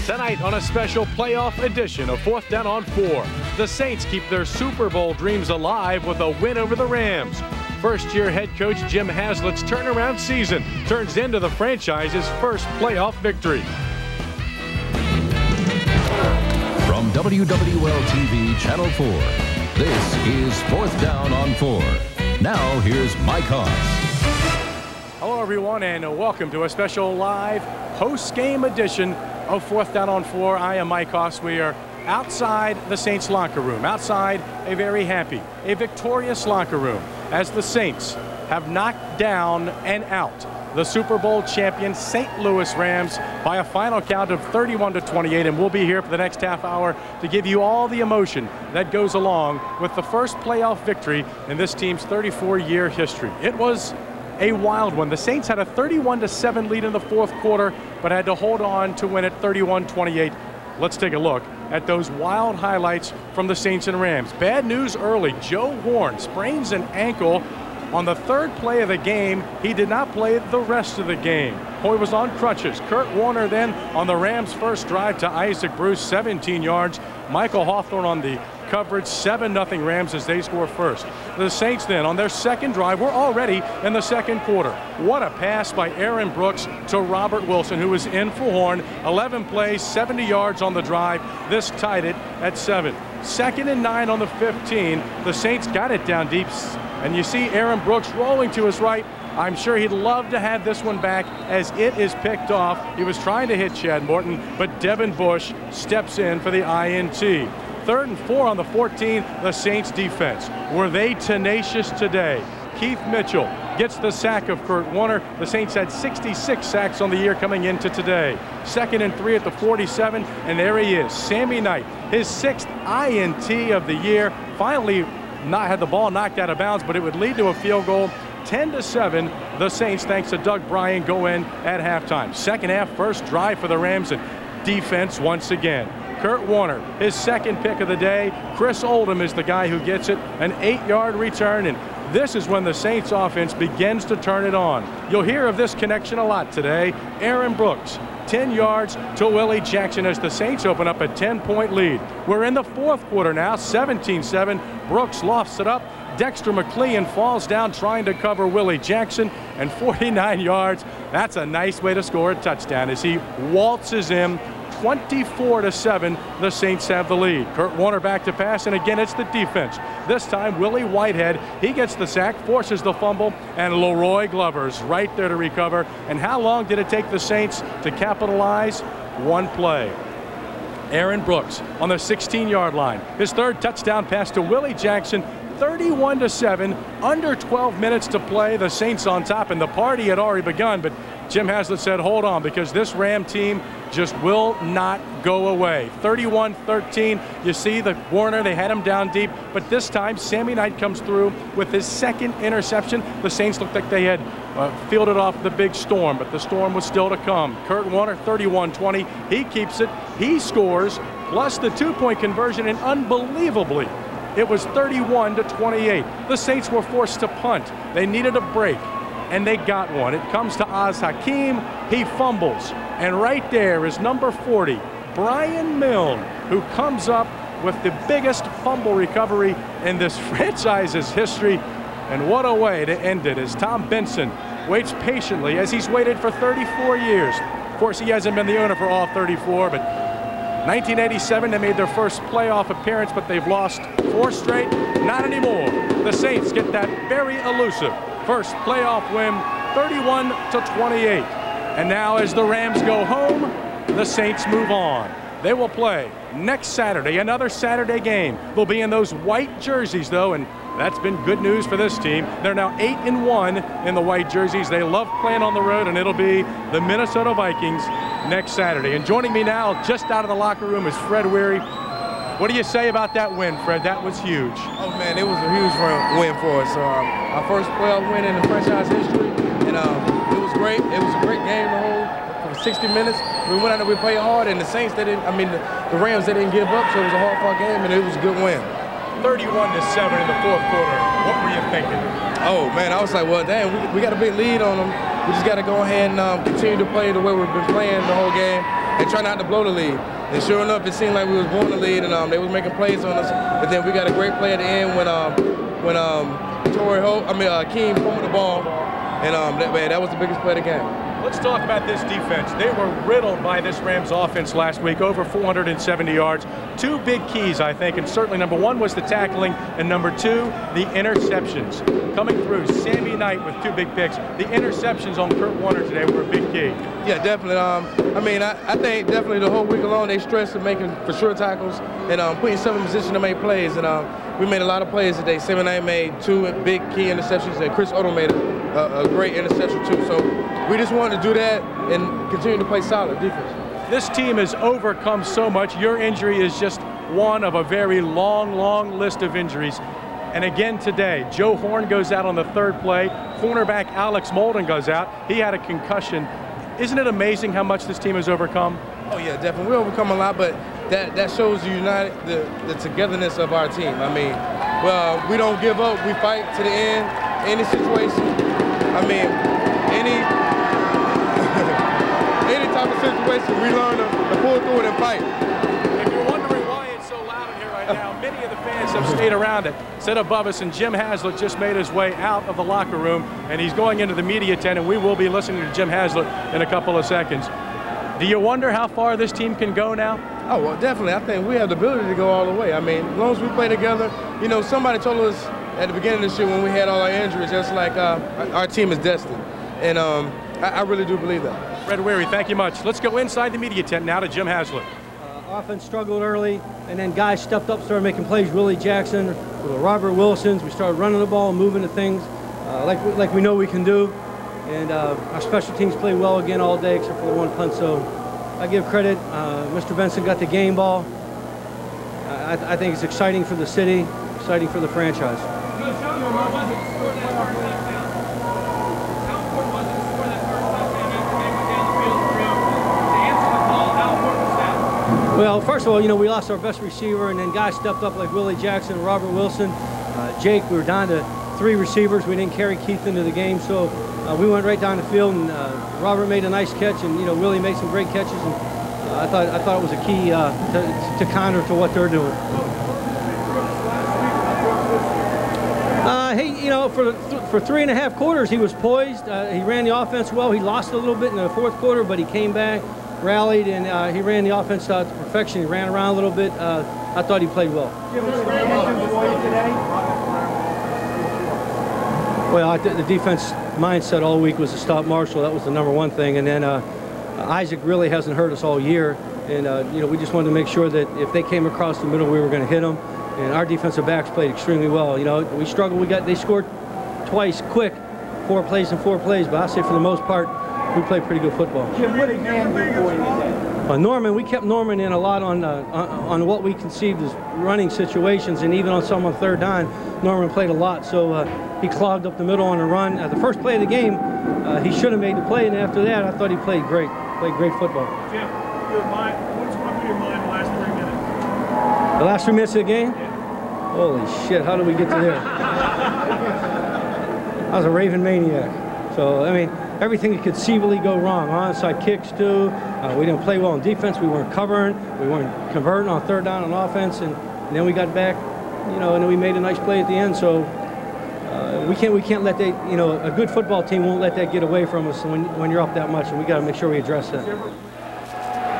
Tonight on a special playoff edition of 4th Down on 4, the Saints keep their Super Bowl dreams alive with a win over the Rams. First-year head coach Jim Haslett's turnaround season turns into the franchise's first playoff victory. From WWL-TV Channel 4, this is 4th Down on 4. Now here's Mike Haas. Hello everyone and welcome to a special live post-game edition of 4th Down on 4. I am Mike Haas. We are outside the Saints locker room, outside a very happy, a victorious locker room, as the Saints have knocked down and out the Super Bowl champion St. Louis Rams by a final count of 31-28, and we'll be here for the next half hour to give you all the emotion that goes along with the first playoff victory in this team's 34-year history. It was a wild one. The Saints had a 31-7 lead in the fourth quarter, but had to hold on to win it 31-28. Let's take a look at those wild highlights from the Saints and Rams. Bad news early. Joe Horn sprains an ankle on the third play of the game. He did not play the rest of the game. Hoy was on crutches. Kurt Warner then on the Rams' first drive to Isaac Bruce, 17 yards. Michael Hawthorne on the coverage, 7-0 Rams as they score first. The Saints then on their second drive, we're already in the second quarter. What a pass by Aaron Brooks to Robert Wilson, who was in for Horn. 11 plays, 70 yards on the drive. This tied it at 7. 2nd and 9 on the 15. The Saints got it down deep, and you see Aaron Brooks rolling to his right. I'm sure he'd love to have this one back as it is picked off. He was trying to hit Chad Morton, but Devin Bush steps in for the INT. 3rd and 4 on the 14, the Saints defense. Were they tenacious today? Keith Mitchell gets the sack of Kurt Warner. The Saints had 66 sacks on the year coming into today. 2nd and 3 at the 47, and there he is, Sammy Knight, his 6th INT of the year. Finally had the ball knocked out of bounds, but it would lead to a field goal. 10-7, the Saints, thanks to Doug Bryan, go in at halftime. Second half, first drive for the Rams, and defense once again. Kurt Warner, his second pick of the day. Chris Oldham is the guy who gets it, an 8-yard return, and this is when the Saints offense begins to turn it on. You'll hear of this connection a lot today. Aaron Brooks, 10 yards to Willie Jackson as the Saints open up a 10-point lead. We're in the fourth quarter now, 17-7. Brooks lofts it up. Dexter McLean falls down trying to cover Willie Jackson, and 49 yards. That's a nice way to score a touchdown as he waltzes in. 24-7, the Saints have the lead. Kurt Warner back to pass, and again it's the defense. This time Willie Whitehead, he gets the sack, forces the fumble, and Leroy Glover's right there to recover. And how long did it take the Saints to capitalize? One play. Aaron Brooks on the 16-yard line. His third touchdown pass to Willie Jackson. 31-7, under 12 minutes to play. The Saints on top, and the party had already begun, but Jim Haslett said, hold on, because this Ram team just will not go away. 31-13. You see the Warner, they had him down deep, but this time Sammy Knight comes through with his second interception. The Saints looked like they had fielded off the big storm, but the storm was still to come. Kurt Warner, 31-20. He keeps it. He scores, plus the 2-point conversion, and unbelievably, it was 31-28. The Saints were forced to punt. They needed a break, and they got one. It comes to Oz Hakeem. He fumbles, and right there is number 40, Brian Milne, who comes up with the biggest fumble recovery in this franchise's history. And what a way to end it as Tom Benson waits patiently as he's waited for 34 years. Of course, he hasn't been the owner for all 34, but 1987, they made their first playoff appearance, but they've lost 4 straight. Not anymore. The Saints get that very elusive first playoff win, 31-28. And now as the Rams go home, the Saints move on. They will play next Saturday, another Saturday game. They'll be in those white jerseys, though, and that's been good news for this team. They're now 8-1 in the white jerseys. They love playing on the road, and it'll be the Minnesota Vikings next Saturday. And joining me now, just out of the locker room, is Fred Weary. What do you say about that win, Fred? That was huge. Oh, man, it was a huge win for us. Our first playoff win in the franchise history, and it was great. It was a great game the whole for 60 minutes. We went out and we played hard, and the Saints, the Rams, they didn't give up, so it was a hard-fought game, and it was a good win. 31-7 in the fourth quarter. What were you thinking? Oh, man, I was like, well, damn, we got a big lead on them. We just got to go ahead and continue to play the way we've been playing the whole game. and try not to blow the lead. And sure enough, it seemed like we was blowing the lead, and they was making plays on us. But then we got a great play at the end when Keem pulled the ball, and that was the biggest play of the game. Let's talk about this defense. They were riddled by this Rams offense last week, over 470 yards. Two big keys, I think, and certainly number one was the tackling, and number two, the interceptions. Coming through, Sammy Knight with 2 big picks. The interceptions on Kurt Warner today were a big key. Yeah, definitely. I think definitely the whole week alone they stressed making for sure tackles and putting some in position to make plays. And we made a lot of plays today. Sammy Knight made 2 big key interceptions, and Chris Odom made a great interception too. So we just wanted to do that and continue to play solid defense. This team has overcome so much. Your injury is just one of a very long list of injuries. And again today, Joe Horn goes out on the 3rd play. Cornerback Alex Molden goes out. He had a concussion. Isn't it amazing how much this team has overcome? Oh yeah, definitely. We overcome a lot, but that shows the togetherness of our team. I mean, well, we don't give up. We fight to the end. Any situation. I mean, any type of situation, we learn to pull through it and fight. If you're wondering why it's so loud in here right now, many of the fans have stayed around it, sit above us, and Jim Haslett just made his way out of the locker room, and he's going into the media tent, and we will be listening to Jim Haslett in a couple of seconds. Do you wonder how far this team can go now? Oh, well, definitely. I think we have the ability to go all the way. I mean, as long as we play together, you know, somebody told us at the beginning of this year when we had all our injuries, just like our team is destined. And I really do believe that. Red Weary, thank you much. Let's go inside the media tent now to Jim Haslett. Offense struggled early, and then guys stepped up, started making plays. Willie Jackson, with Robert Wilson's. We started running the ball and moving to things like we know we can do. And our special teams played well again all day except for the 1 punt. So I give credit. Mr. Benson got the game ball. I think it's exciting for the city, exciting for the franchise. Well, first of all, you know, we lost our best receiver, and then guys stepped up like Willie Jackson, Robert Wilson, Jake. We were down to 3 receivers. We didn't carry Keith into the game, so we went right down the field, and Robert made a nice catch, and you know, Willie made some great catches, and I thought it was a key to counter to what they're doing. Hey, you know, for 3.5 quarters, he was poised. He ran the offense well. He lost a little bit in the 4th quarter, but he came back, rallied, and he ran the offense to perfection. He ran around a little bit. I thought he played well. Well, the defense mindset all week was to stop Marshall. That was the #1 thing. And then Isaac really hasn't hurt us all year. And, you know, we just wanted to make sure that if they came across the middle, we were going to hit them. And our defensive backs played extremely well. You know, we struggled. They scored twice quick, 4 plays in 4 plays. But I say for the most part, we played pretty good football. Jim, what did Nam do for you today? Norman, we kept Norman in a lot on what we conceived as running situations, and even on some on 3rd down, Norman played a lot. So he clogged up the middle on a run. The first play of the game, he should have made the play, and after that, I thought he played great. Played great football. Jim, what's going through your mind the last 3 minutes? The last 3 minutes of the game? Yeah. Holy shit, how did we get to there? I was a raving maniac. So, I mean, everything that could conceivably go wrong. Onside kicks, too. We didn't play well on defense. We weren't covering. We weren't converting on 3rd down on offense. And then we got back, you know, and then we made a nice play at the end. So we can't let that, you know, a good football team won't let that get away from us when you're up that much. And we got to make sure we address that.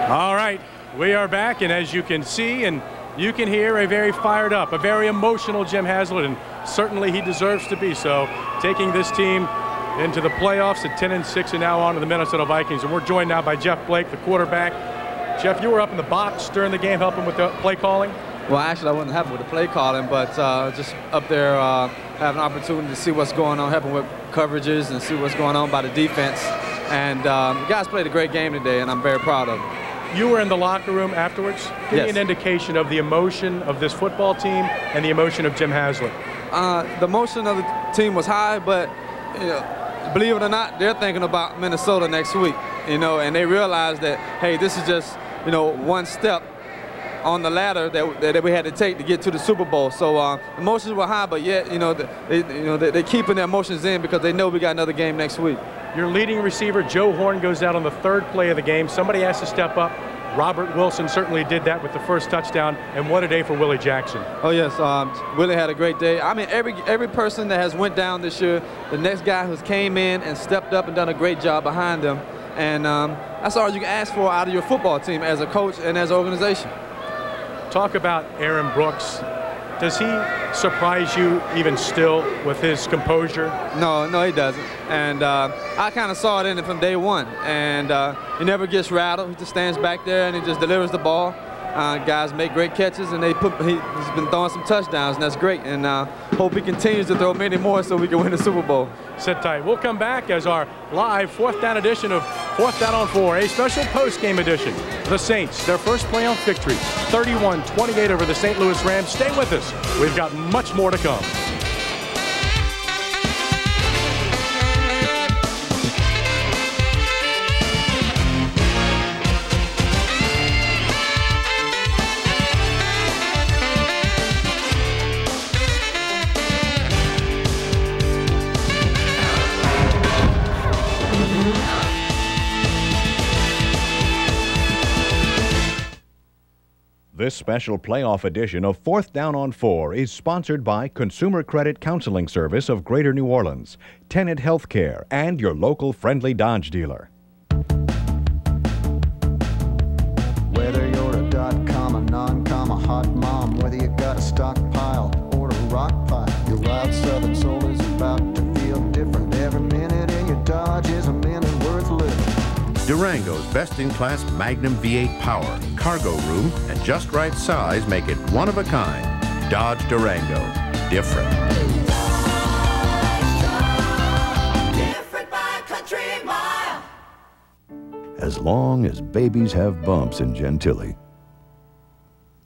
All right, we are back. And as you can see and you can hear, a very fired up, a very emotional Jim Haslett. And certainly he deserves to be so, taking this team into the playoffs at 10-6 and now on to the Minnesota Vikings. And we're joined now by Jeff Blake, the quarterback. Jeff, you were up in the box during the game helping with the play calling? Well, actually, I wasn't helping with the play calling, but just up there having an opportunity to see what's going on, helping with coverages and see what's going on by the defense. And the guys played a great game today, and I'm very proud of them. You were in the locker room afterwards. Give me an indication of the emotion of this football team and the emotion of Jim Haslett. The emotion of the team was high, but you know, believe it or not, they're thinking about Minnesota next week, you know, and they realize that, hey, this is just, you know, one step on the ladder that we had to take to get to the Super Bowl. So emotions were high, but yet, you know, they're keeping their emotions in because they know we got another game next week. Your leading receiver, Joe Horn, goes out on the 3rd play of the game. Somebody has to step up. Robert Wilson certainly did that with the first touchdown, and what a day for Willie Jackson. Oh yes, Willie had a great day. I mean, every person that has went down this year, the next guy who's came in and stepped up and done a great job behind them, and that's all you can ask for out of your football team as a coach and as an organization. Talk about Aaron Brooks. Does he surprise you even still with his composure? No, he doesn't. And I kind of saw it in him from day one. And he never gets rattled. He just stands back there and he just delivers the ball. Guys make great catches, and he's been throwing some touchdowns, and that's great. And hope he continues to throw many more so we can win the Super Bowl. Sit tight. We'll come back as our live 4th down edition of 4th Down on 4, a special post-game edition. The Saints, their first playoff victory, 31-28 over the St. Louis Rams. Stay with us. We've got much more to come. This special playoff edition of 4th Down on 4 is sponsored by Consumer Credit Counseling Service of Greater New Orleans, Tenet Healthcare, and your local friendly Dodge dealer. Whether you're a dot-com, a non-com, a hot mom, whether you got a stockpile or a rock pile, your wild southern soul is about to feel different. Every minute in your Dodge is a minute worth living. Durango's best-in-class Magnum V8 power, cargo room, and just right size make it one of a kind. Dodge Durango. Different. Different by country mile. As long as babies have bumps in Gentilly.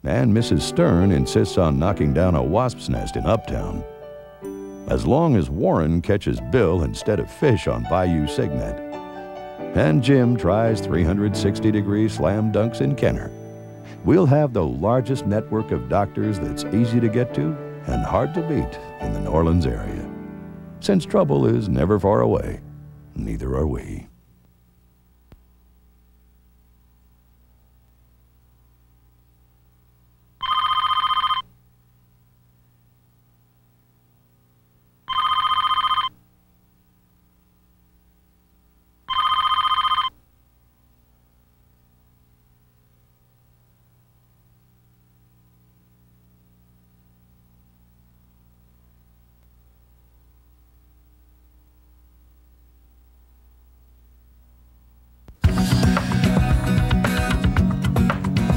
And Mrs. Stern insists on knocking down a wasp's nest in Uptown. As long as Warren catches Bill instead of fish on Bayou Signet. And Jim tries 360-degree slam dunks in Kenner. We'll have the largest network of doctors that's easy to get to and hard to beat in the New Orleans area. Since trouble is never far away, neither are we.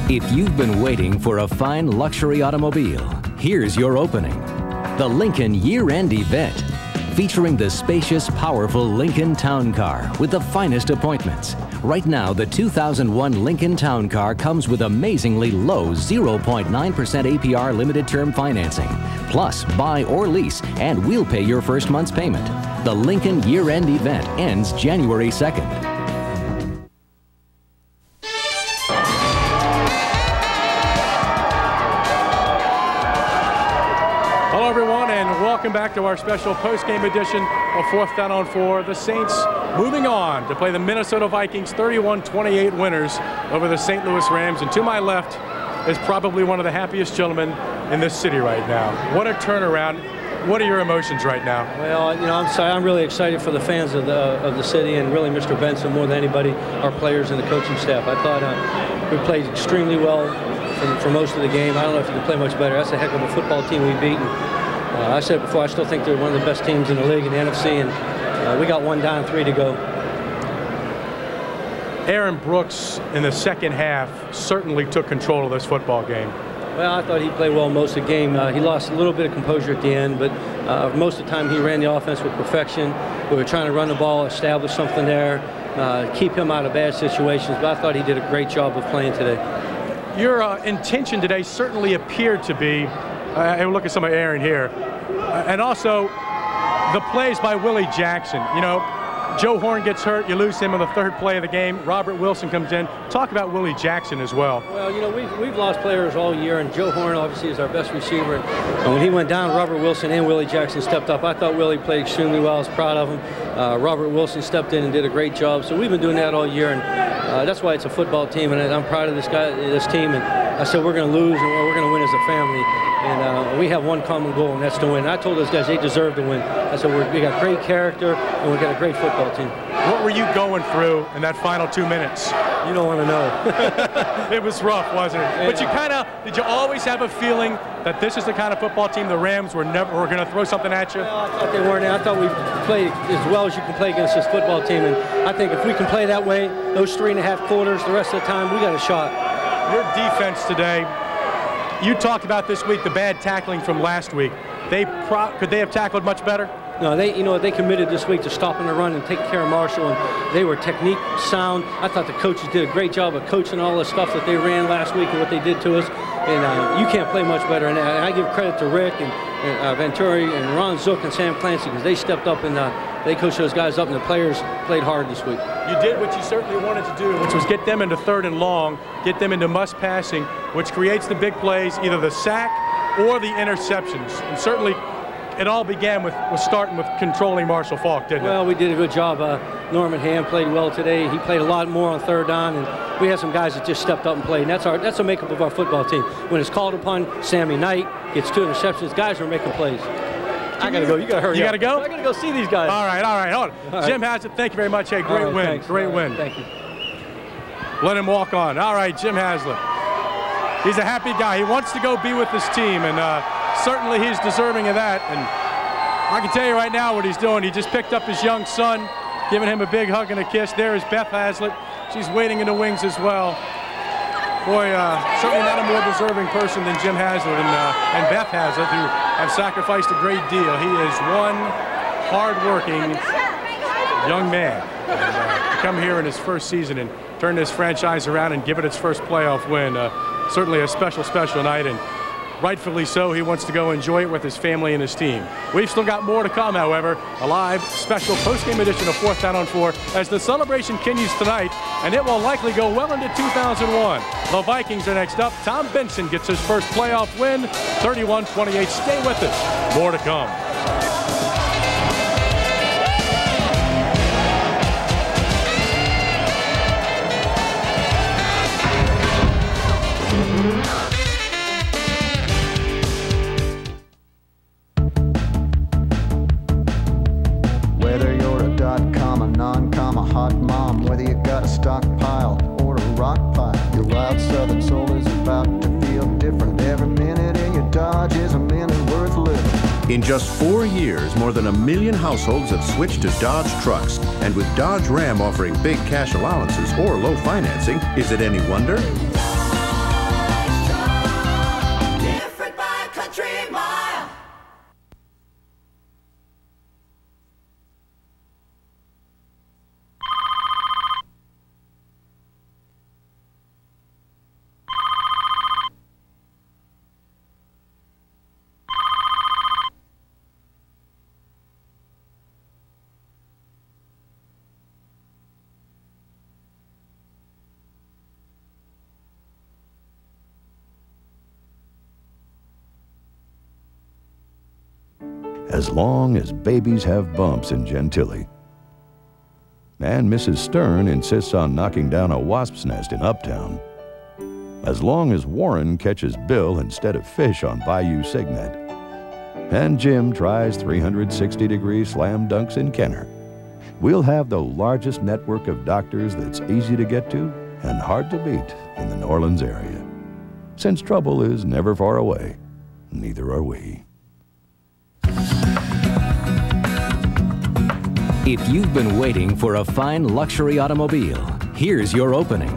If you've been waiting for a fine luxury automobile, here's your opening. The Lincoln Year-End Event, featuring the spacious, powerful Lincoln Town Car with the finest appointments. Right now, the 2001 Lincoln Town Car comes with amazingly low 0.9% APR limited term financing. Plus, buy or lease, and we'll pay your first month's payment. The Lincoln Year-End Event ends January 2nd. Welcome back to our special post-game edition of 4th Down on 4. The Saints moving on to play the Minnesota Vikings, 31-28 winners over the St. Louis Rams. And to my left is probably one of the happiest gentlemen in this city right now. What a turnaround. What are your emotions right now? Well, you know, I'm really excited for the fans of the city, and really Mr. Benson more than anybody, our players and the coaching staff. I thought we played extremely well for most of the game. I don't know if you can play much better. That's a heck of a football team we've beaten. I said before, I still think they're one of the best teams in the league in the NFC, and we got one down, 3 to go. Aaron Brooks in the second half certainly took control of this football game. Well, I thought he played well most of the game. He lost a little bit of composure at the end, but most of the time he ran the offense with perfection. We were trying to run the ball, establish something there, keep him out of bad situations, but I thought he did a great job of playing today. Your intention today certainly appeared to be, and look at some of Aaron here, and also the plays by Willie Jackson. You know, Joe Horn gets hurt. You lose him on the third play of the game. Robert Wilson comes in. Talk about Willie Jackson as well. Well, you know, we've lost players all year, and Joe Horn obviously is our best receiver. And when he went down, Robert Wilson and Willie Jackson stepped up. I thought Willie played extremely well. I was proud of him. Robert Wilson stepped in and did a great job. So we've been doing that all year, and that's why it's a football team. And I'm proud of this team. And I said we're going to lose, and we're going to win as a family. And we have one common goal, and that's to win. And I told those guys they deserve to win. I said we got great character, and we got a great football team. What were you going through in that final 2 minutes? You don't want to know. It was rough, wasn't it? Yeah. But did you always have a feeling that this is the kind of football team the Rams were going to throw something at you? Well, I thought they weren't. I thought we played as well as you can play against this football team. And I think if we can play that way, those 3.5 quarters, the rest of the time, we got a shot. Your defense today, you talked about this week, the bad tackling from last week. Could they have tackled much better? No, they committed this week to stopping the run and taking care of Marshall, and they were technique sound. I thought the coaches did a great job of coaching all the stuff that they ran last week and what they did to us. And you can't play much better than that. And I give credit to Rick and Venturi and Ron Zook and Sam Clancy because they stepped up and they coached those guys up, and the players played hard this week. You did what you certainly wanted to do, which was get them into 3rd and long, get them into must passing, which creates the big plays, either the sack or the interceptions. And certainly it all began with starting with controlling Marshall Faulk, didn't it? Well, we did a good job. Norman Ham played well today. He played a lot more on 3rd down, and we had some guys that just stepped up and played. And that's the makeup of our football team. When it's called upon, Sammy Knight gets 2 interceptions. Guys are making plays. I got to go. You got to hurry up. You got to go? I got to go see these guys. All right. Hold on. Right. Jim Haslett, thank you very much. Hey, great win. Thanks. Great win. Thank you. Let him walk on. All right, Jim Haslett. He's a happy guy. He wants to go be with this team, and certainly he's deserving of that. And I can tell you right now what he's doing. He just picked up his young son, giving him a big hug and a kiss. There is Beth Haslett. She's waiting in the wings as well. Boy, certainly not a more deserving person than Jim Haslett and Beth Haslett, who have sacrificed a great deal. He is one hard-working young man. And, to come here in his first season and turn this franchise around and give it its first playoff win, certainly a special, special night. And rightfully so, he wants to go enjoy it with his family and his team. We've still got more to come, however. A live special post-game edition of 4th Down on 4 as the celebration continues tonight, and it will likely go well into 2001. The Vikings are next up. Tom Benson gets his first playoff win, 31-28. Stay with us. More to come. Whether you're a .com, a non-com, a hot mom, whether you got a stockpile or a rock pile, your wild southern soul is about to feel different. Every minute in your Dodge is a minute worth living. In just 4 years, more than 1 million households have switched to Dodge trucks. And with Dodge Ram offering big cash allowances or low financing, is it any wonder? Different by country mile. As long as babies have bumps in Gentilly. And Mrs. Stern insists on knocking down a wasp's nest in Uptown. As long as Warren catches Bill instead of fish on Bayou Signet. And Jim tries 360-degree slam dunks in Kenner. We'll have the largest network of doctors that's easy to get to and hard to beat in the New Orleans area. Since trouble is never far away, neither are we. If you've been waiting for a fine luxury automobile, here's your opening.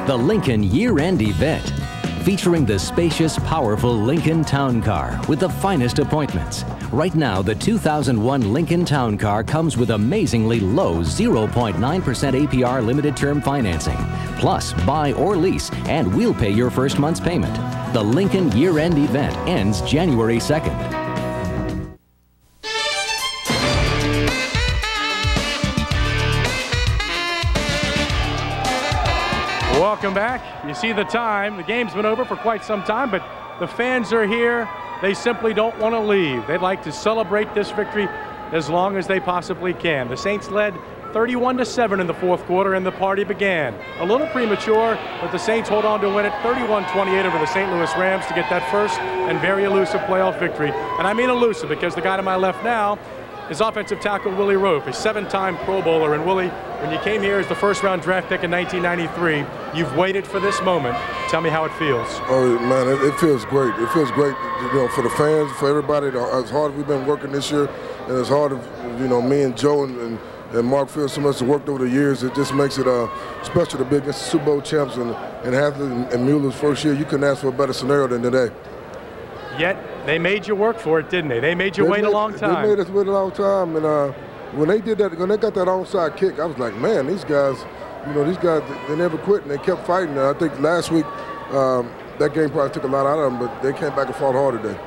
The Lincoln Year-End Event, featuring the spacious, powerful Lincoln Town Car with the finest appointments. Right now, the 2001 Lincoln Town Car comes with amazingly low 0.9% APR limited term financing. Plus, buy or lease, and we'll pay your first month's payment. The Lincoln Year-End Event ends January 2nd. Welcome back. You see the time. The game's been over for quite some time, but the fans are here. They simply don't want to leave. They'd like to celebrate this victory as long as they possibly can. The Saints led 31-7 in the fourth quarter, and the party began. A little premature, but the Saints hold on to win it 31-28 over the St. Louis Rams to get that first and very elusive playoff victory. And I mean elusive because the guy to my left now is offensive tackle Willie Rope, a 7-time Pro Bowler. And Willie, when you came here as the first-round draft pick in 1993, you've waited for this moment. Tell me how it feels. Oh, man, it feels great. It feels great, for the fans, for everybody. As hard as we've been working this year, and as hard as, me and Joe and Mark feel so much worked over the years, it just makes it special to be against the Super Bowl champs and Haslett and Mueller's first year. You couldn't ask for a better scenario than today. Yet they made you work for it, didn't they? They made you wait a long time. They made us wait a long time, and when they did that, when they got that onside kick, I was like, man, these guys, they never quit and they kept fighting. And I think last week that game probably took a lot out of them, but they came back and fought hard today.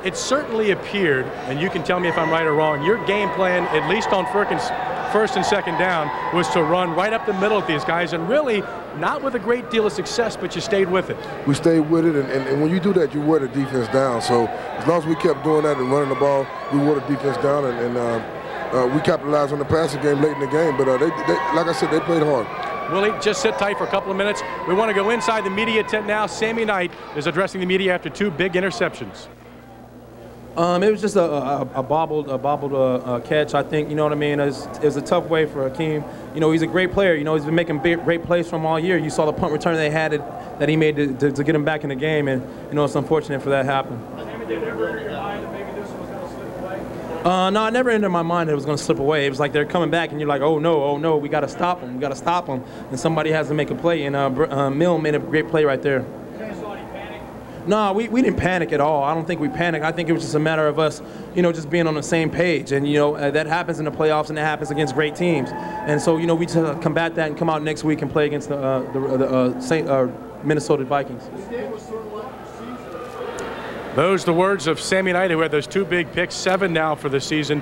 It certainly appeared, and you can tell me if I'm right or wrong, your game plan, at least on first and second down, was to run right up the middle of these guys, and really not with a great deal of success, but you stayed with it. We stayed with it, and when you do that, you wear the defense down. So as long as we kept doing that and running the ball, we wore the defense down, and we capitalized on the passing game late in the game. But they, like I said, they played hard. Willie, just sit tight for a couple of minutes. We want to go inside the media tent now. Sammy Knight is addressing the media after 2 big interceptions. It was just a bobbled catch. I think, you know what I mean. It was a tough way for Hakeem. He's a great player. He's been making great plays from all year. You saw the punt return they had that he made to get him back in the game, and it's unfortunate for that to happen. Did it ever enter your mind that maybe this was going to slip away? No, it never entered my mind that it was going to slip away. It was like they're coming back, and you're like, oh no, we got to stop them, and somebody has to make a play. And Mill made a great play right there. No, we didn't panic at all. I don't think we panicked. I think it was just a matter of us, just being on the same page. And, that happens in the playoffs, and it happens against great teams. And so, we just combat that and come out next week and play against the Minnesota Vikings. Those are the words of Sammy Knight, who had those 2 big picks, 7 now for the season.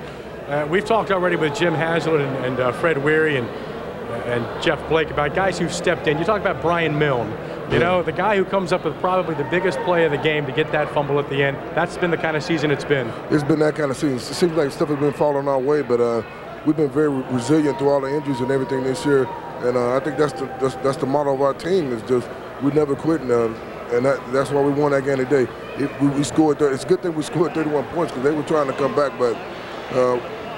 We've talked already with Jim Haslett and Fred Weary and Jeff Blake about guys who've stepped in. You talk about Brian Milne. The guy who comes up with probably the biggest play of the game to get that fumble at the end. That's been the kind of season it's been. It's been that kind of season. It seems like stuff has been falling our way, but we've been very resilient through all the injuries and everything this year. And I think that's the motto of our team, is just we never quit. And that's why we won that game today. We scored. It's a good thing we scored 31 points because they were trying to come back, but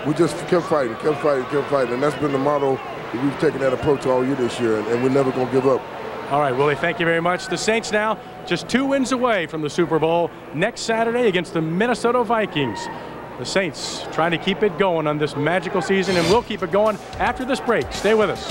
we just kept fighting. And that's been the motto. We've taken that approach all year this year, and we're never going to give up. All right, Willie, thank you very much. The Saints now just 2 wins away from the Super Bowl next Saturday against the Minnesota Vikings. The Saints trying to keep it going on this magical season, and we'll keep it going after this break. Stay with us.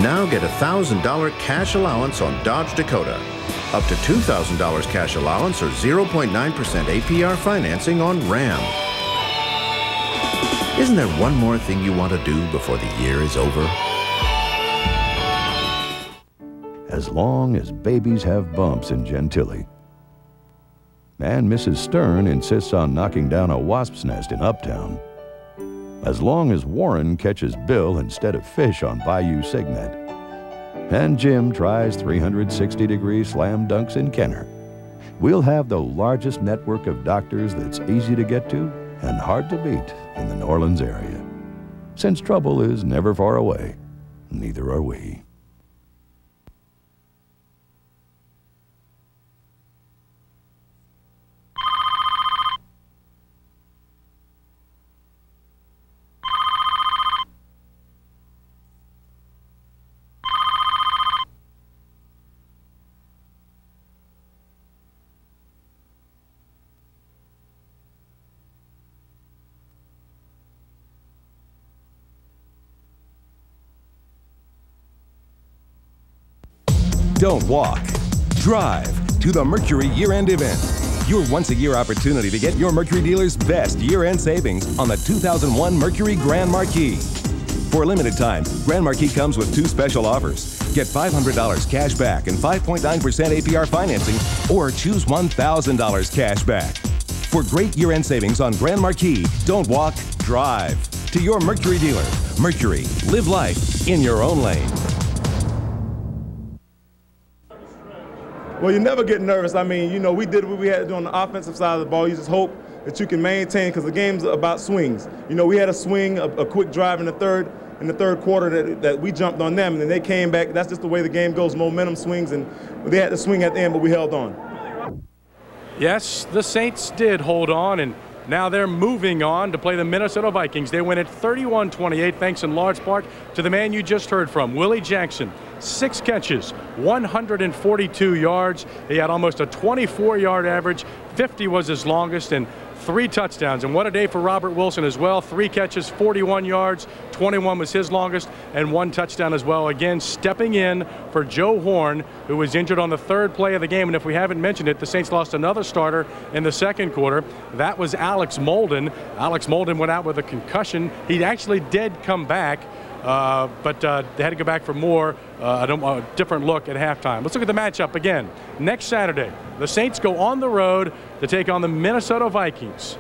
Now get a $1,000 cash allowance on Dodge Dakota. Up to $2,000 cash allowance or 0.9% APR financing on Ram. Isn't there one more thing you want to do before the year is over? As long as babies have bumps in Gentilly. And Mrs. Stern insists on knocking down a wasp's nest in Uptown. As long as Warren catches Bill instead of fish on Bayou Signet. And Jim tries 360-degree slam dunks in Kenner. We'll have the largest network of doctors that's easy to get to and hard to beat in the New Orleans area. Since trouble is never far away, neither are we. Don't walk, drive. to the Mercury Year-End Event, your once-a-year opportunity to get your Mercury dealer's best year-end savings on the 2001 Mercury Grand Marquis. For a limited time, Grand Marquis comes with 2 special offers. Get $500 cash back and 5.9% APR financing, or choose $1,000 cash back. For great year-end savings on Grand Marquis, don't walk, drive. To your Mercury dealer. Mercury, live life in your own lane. Well, you never get nervous. I mean, you know, we did what we had to do on the offensive side of the ball. You just hope that you can maintain, because the game's about swings. You know, we had a swing, a quick drive in the third quarter that we jumped on them, and then they came back. That's just the way the game goes, momentum swings, and they had to swing at the end, but we held on. Yes, the Saints did hold on, and now they're moving on to play the Minnesota Vikings. They win at 31-28, thanks in large part to the man you just heard from, Willie Jackson. 6 catches, 142 yards. He had almost a 24-yard average. 50 was his longest, and 3 touchdowns. And what a day for Robert Wilson as well. 3 catches, 41 yards, 21 was his longest, and 1 touchdown as well. Again, stepping in for Joe Horn, who was injured on the 3rd play of the game. And if we haven't mentioned it, the Saints lost another starter in the 2nd quarter. That was Alex Molden. Alex Molden went out with a concussion. He actually did come back, but they had to go back for more, a different look at halftime. Let's look at the matchup again. Next Saturday, the Saints go on the road to take on the Minnesota Vikings.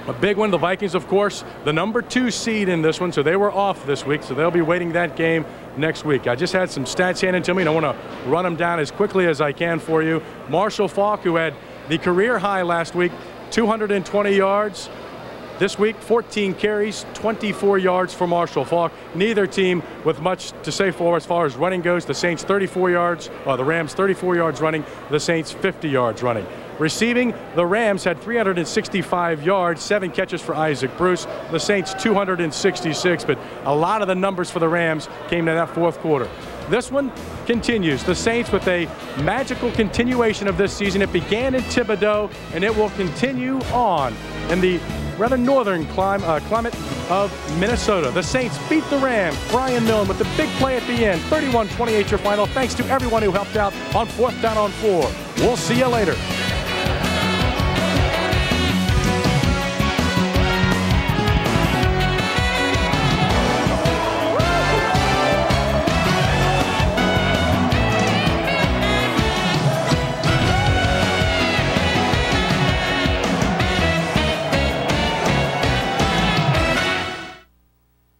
A big one. The Vikings, of course, the number 2 seed in this one, so they were off this week, so they'll be waiting that game next week. I just had some stats handed to me, and I want to run them down as quickly as I can for you. Marshall Faulk, who had the career high last week, 220 yards. This week, 14 carries, 24 yards for Marshall Faulk. Neither team with much to say for as far as running goes. The Saints 34 yards, the Rams 34 yards running, the Saints 50 yards running. Receiving, the Rams had 365 yards, 7 catches for Isaac Bruce. The Saints 266, but a lot of the numbers for the Rams came in that 4th quarter. This one continues. The Saints with a magical continuation of this season. It began in Thibodaux, and it will continue on in the rather northern climate of Minnesota. The Saints beat the Rams. Brian Milne with the big play at the end. 31-28 your final. Thanks to everyone who helped out on 4th down on 4. We'll see you later.